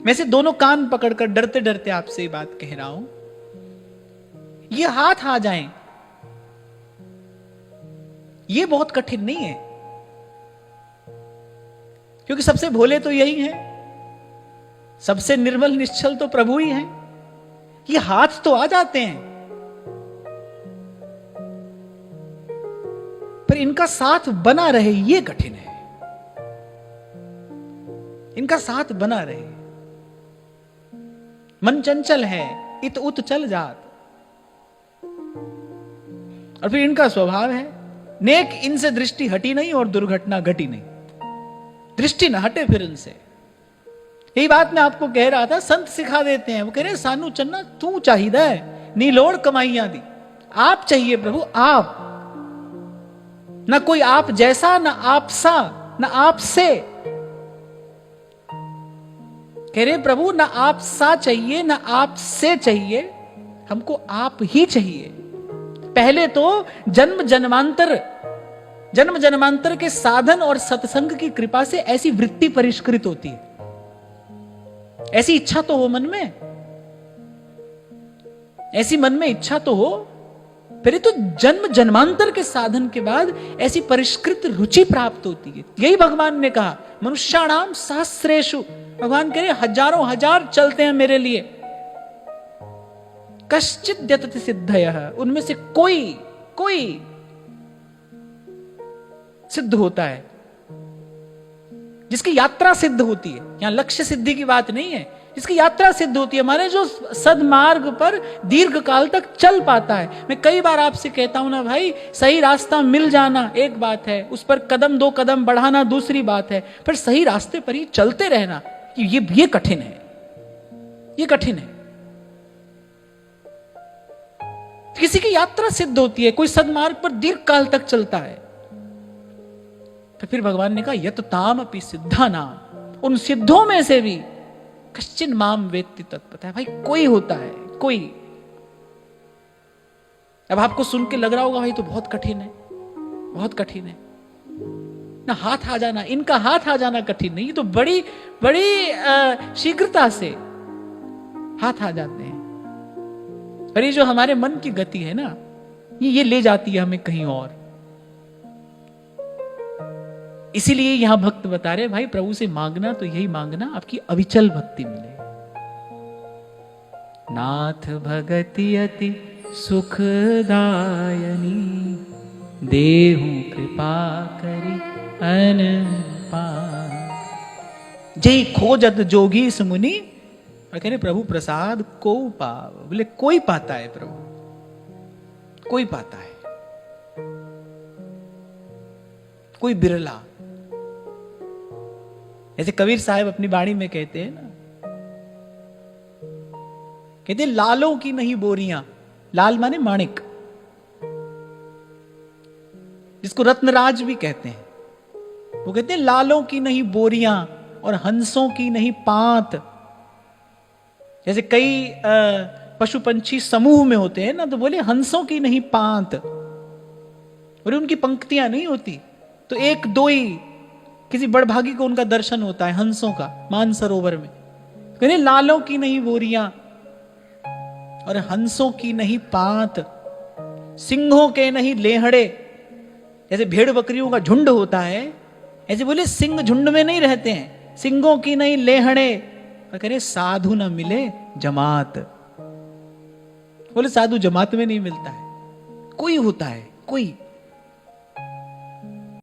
मैं से दोनों कान पकड़कर डरते डरते आपसे ये बात कह रहा हूं, ये हाथ आ जाएं, ये बहुत कठिन नहीं है, क्योंकि सबसे भोले तो यही हैं, सबसे निर्मल निश्चल तो प्रभु ही हैं। ये हाथ तो आ जाते हैं, पर इनका साथ बना रहे ये कठिन है। इनका साथ बना रहे, मन चंचल है, इत उत चल जात। और फिर इनका स्वभाव है, नेक इनसे दृष्टि हटी नहीं और दुर्घटना घटी नहीं, दृष्टि ना हटे फिर इनसे। यही बात मैं आपको कह रहा था, संत सिखा देते हैं। वो कह रहे हैं सानू चन्ना तू चाहिदा है, नीलोड़ कमाइयां दी। आप चाहिए प्रभु, आप, ना कोई आप जैसा, ना आप सा, ना आप से। कह रहे प्रभु ना आप सा चाहिए, ना आप से चाहिए, हमको आप ही चाहिए। पहले तो जन्म जन्मांतर के साधन और सत्संग की कृपा से ऐसी वृत्ति परिष्कृत होती है, ऐसी इच्छा तो हो मन में, ऐसी मन में इच्छा तो हो। फिर तो जन्म जन्मांतर के साधन के बाद ऐसी परिष्कृत रुचि प्राप्त होती है। यही भगवान ने कहा, मनुष्याणाम सहस्रेषु, भगवान कह रहे हजारों हजार चलते हैं मेरे लिए, कश्चित् द्यतति सिद्धयः, उनमें से कोई सिद्ध होता है, जिसकी यात्रा सिद्ध होती है। यहां लक्ष्य सिद्धि की बात नहीं है, जिसकी यात्रा सिद्ध होती है, माने जो सदमार्ग पर दीर्घ काल तक चल पाता है। मैं कई बार आपसे कहता हूं ना भाई, सही रास्ता मिल जाना एक बात है, उस पर कदम दो कदम बढ़ाना दूसरी बात है, पर सही रास्ते पर ही चलते रहना ये कठिन है, ये कठिन है। किसी की यात्रा सिद्ध होती है, कोई सदमार्ग पर दीर्घ काल तक चलता है, तो फिर भगवान ने कहा यत ताम अपि सिद्धा नाम, उन सिद्धों में से भी कश्चिन माम वेत्ति तत्पता है। भाई कोई होता है, कोई। अब आपको सुन के लग रहा होगा भाई तो बहुत कठिन है, बहुत कठिन है ना, हाथ आ जाना, इनका हाथ आ जाना कठिन नहीं, तो बड़ी बड़ी शीघ्रता से हाथ आ जाते हैं। और ये जो हमारे मन की गति है ना, ये ले जाती है हमें कहीं और। इसीलिए यहां भक्त बता रहे भाई प्रभु से मांगना तो यही मांगना, आपकी अविचल भक्ति मिले। नाथ भगति अति सुखदायनी, देहु कृपा करी अनपार। जय खोजत जोगी सुमुनि, और कह रहे प्रभु प्रसाद को पाव। बोले कोई पाता है प्रभु, कोई पाता है, कोई बिरला। जैसे कबीर साहब अपनी बाणी में कहते हैं ना, कहते हैं लालों की नहीं बोरियां, लाल माने माणिक, जिसको रत्नराज भी कहते हैं। वो कहते हैं लालों की नहीं बोरियां और हंसों की नहीं पांत। जैसे कई पशु पंछी समूह में होते हैं ना, तो बोले हंसों की नहीं पांत, और उनकी पंक्तियां नहीं होती, तो एक दो ही किसी बड़भागी को उनका दर्शन होता है हंसों का मानसरोवर में। कहते लालों की नहीं बोरियां और हंसों की नहीं पांत, सिंहों के नहीं लेहड़े। जैसे भेड़ बकरियों का झुंड होता है, ऐसे बोले सिंह झुंड में नहीं रहते हैं, सिंहों की नहीं लेहड़े। और कह रहे साधु न मिले जमात, बोले साधु जमात में नहीं मिलता है, कोई होता है, कोई।